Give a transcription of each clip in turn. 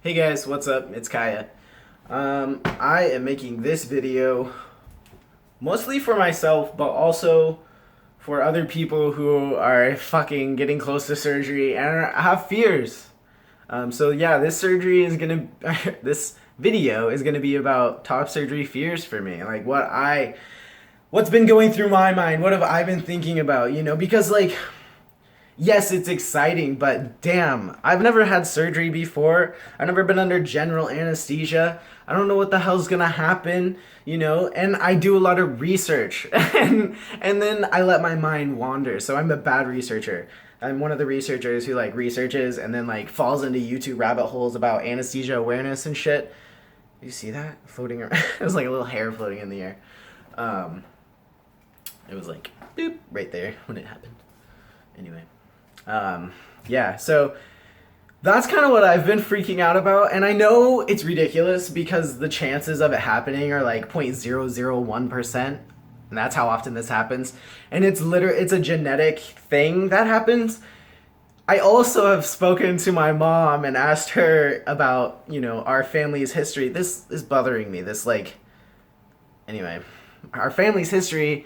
Hey guys, what's up? It's Kaya. I am making this video mostly for myself, but also for other people who are fucking getting close to surgery and have fears. So yeah, this surgery is gonna, this video is gonna be about top surgery fears for me. Like what's been going through my mind? What have I been thinking about? Because like, yes, it's exciting, but damn, I've never had surgery before. I've never been under general anesthesia. I don't know what the hell's gonna happen, and I do a lot of research and then I let my mind wander. So I'm a bad researcher. I'm one of the researchers who like researches and then like falls into YouTube rabbit holes about anesthesia awareness and shit. You see that floating around? It was like a little hair floating in the air. It was like boop right there when it happened. Anyway. Yeah, so that's kind of what I've been freaking out about, and I know it's ridiculous because the chances of it happening are like 0.001%, and that's how often this happens, and it's a genetic thing that happens. I also have spoken to my mom and asked her about, our family's history. This is bothering me, anyway, our family's history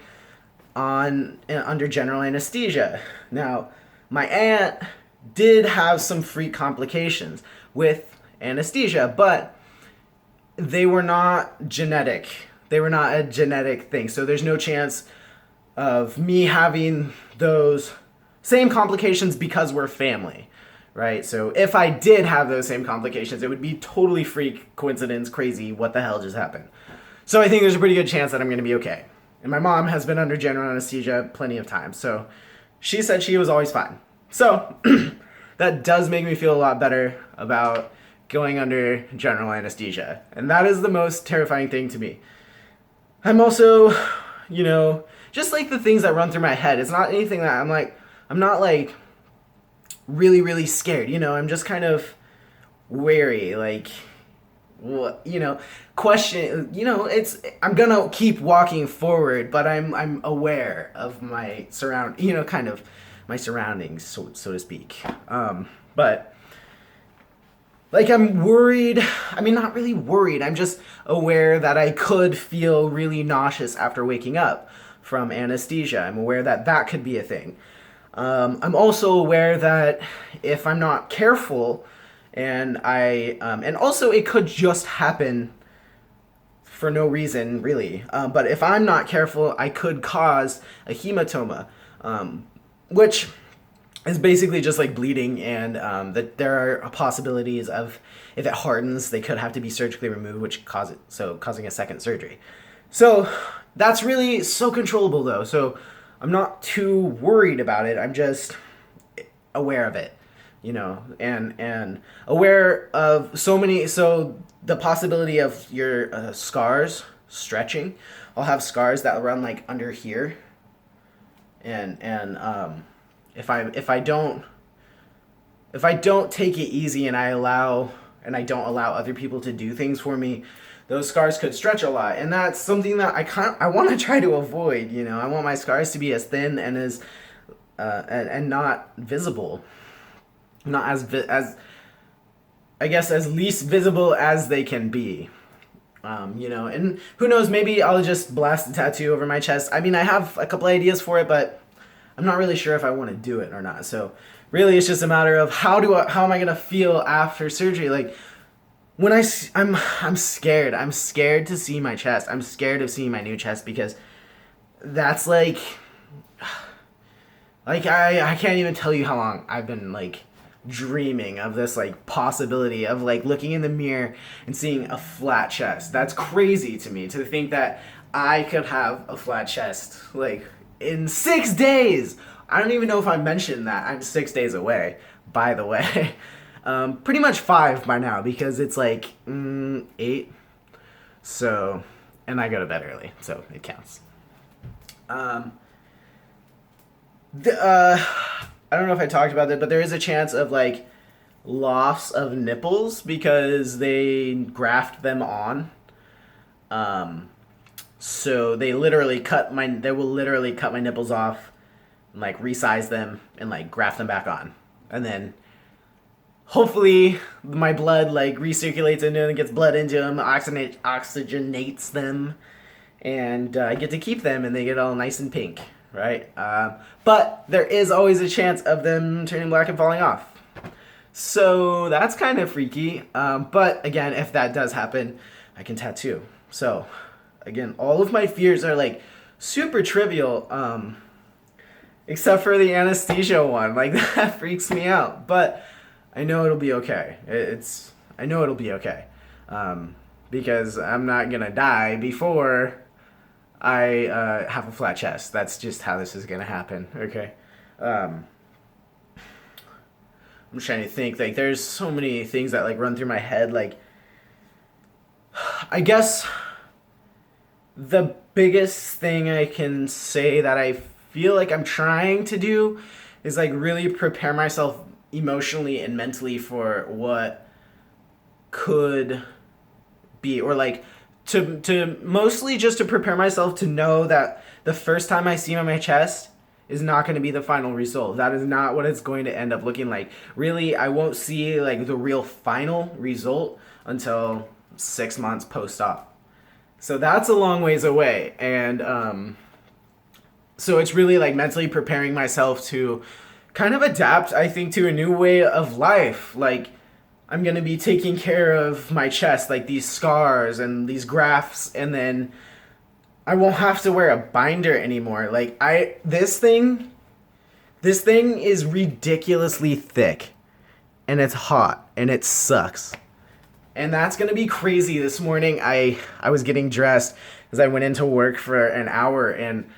under general anesthesia. Now, my aunt did have some freak complications with anesthesia, but they were not genetic. They were not a genetic thing. So there's no chance of me having those same complications because we're family, right? So if I did have those same complications, it would be totally freak, coincidence, crazy, what the hell just happened. So I think there's a pretty good chance that I'm going to be okay. And my mom has been under general anesthesia plenty of times, so she said she was always fine. So that does make me feel a lot better about going under general anesthesia. And that is the most terrifying thing to me. I'm also, just like the things that run through my head. It's not anything that I'm not like really, really scared. I'm just kind of wary, like, question, I'm gonna keep walking forward, but I'm aware of my kind of my surroundings, so to speak. But like, I'm worried. I mean, not really worried. I'm just aware that I could feel really nauseous after waking up from anesthesia. I'm aware that that could be a thing. I'm also aware that if I'm not careful, and also it could just happen for no reason, really. But if I'm not careful, I could cause a hematoma, which is basically just like bleeding, and that there are possibilities of, if it hardens, they could have to be surgically removed, which causing a second surgery. So that's really so controllable, though. So I'm not too worried about it. I'm just aware of it. And aware of so the possibility of your scars stretching. I'll have scars that run like under here, and if I don't take it easy and I don't allow other people to do things for me, those scars could stretch a lot, and that's something that I want to try to avoid. I want my scars to be as thin and as and not visible. Not as I guess as least visible as they can be. And who knows, maybe I'll just blast a tattoo over my chest. I mean, I have a couple ideas for it, but I'm not really sure if I want to do it or not. So really, it's just a matter of how am I gonna feel after surgery? Like, when I'm scared. I'm scared to see my chest. I'm scared of seeing my new chest, because that's like I can't even tell you how long I've been like dreaming of this like possibility of like looking in the mirror and seeing a flat chest. That's crazy to me, to think that I could have a flat chest like in 6 days. I don't even know if I mentioned that I'm 6 days away, by the way. Pretty much 5 by now, because it's like 8. So, and I go to bed early, so it counts. I don't know if I talked about that, but there is a chance of like loss of nipples because they graft them on. So they will literally cut my nipples off and like resize them and like graft them back on. And then hopefully my blood like recirculates into them and gets blood into them, oxygenates them, and I get to keep them and they get all nice and pink, right? But there is always a chance of them turning black and falling off. So that's kind of freaky. But again, if that does happen, I can tattoo. So again, all of my fears are like super trivial, except for the anesthesia one. Like that freaks me out. But I know it'll be okay. I know it'll be okay. Because I'm not gonna die before I have a flat chest. That's just how this is gonna happen. Okay. I'm trying to think. Like, there's so many things that like run through my head. Like, I guess the biggest thing I can say that I feel like I'm trying to do is like really prepare myself emotionally and mentally for what could be, or like to mostly just to prepare myself to know that the first time I see on my chest is not going to be the final result. That is not what it's going to end up looking like. Really, I won't see like the real final result until 6 months post-op. So that's a long ways away. And so it's really like mentally preparing myself to kind of adapt, I think, to a new way of life. Like, I'm going to be taking care of my chest, like these scars and these grafts, and then I won't have to wear a binder anymore. Like, this thing is ridiculously thick, and it's hot, and it sucks. And that's gonna be crazy. This morning, I was getting dressed as I went into work for an hour, and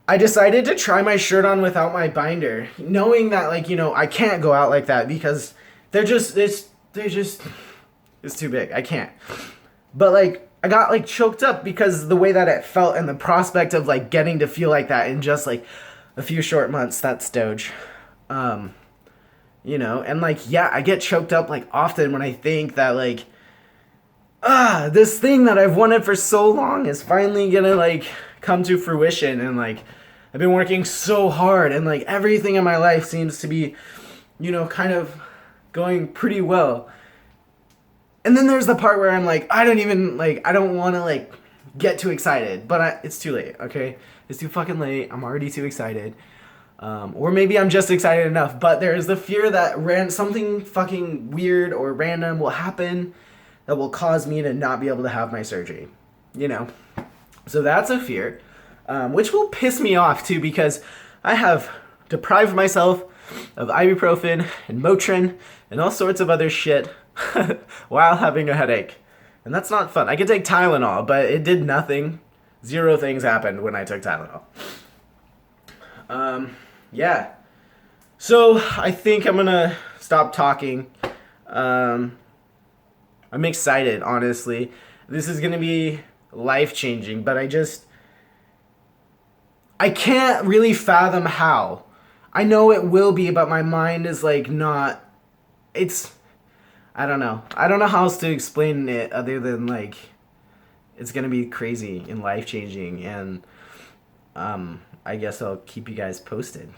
I decided to try my shirt on without my binder, knowing that, like, you know, I can't go out like that because it's too big. I can't. But like, I got like choked up because the way that it felt and the prospect of like getting to feel like that in just like a few short months. That's Doge. You know, and like, yeah, I get choked up like often when I think that like, this thing that I've wanted for so long is finally gonna like come to fruition. And like, I've been working so hard and like everything in my life seems to be, you know, kind of going pretty well. And then there's the part where I'm like, I don't want to like get too excited, but it's too late, okay? It's too fucking late. I'm already too excited. Or maybe I'm just excited enough, but there is the fear that something fucking weird or random will happen that will cause me to not be able to have my surgery, you know? So that's a fear, which will piss me off too, because I have deprived myself of ibuprofen and Motrin and all sorts of other shit while having a headache. And that's not fun. I could take Tylenol, but it did nothing. 0 things happened when I took Tylenol. Yeah. So I think I'm gonna stop talking. I'm excited, honestly. This is gonna be life-changing, but I can't really fathom how. I know it will be, but my mind is like not, I don't know. I don't know how else to explain it other than like, it's gonna be crazy and life-changing, and I guess I'll keep you guys posted.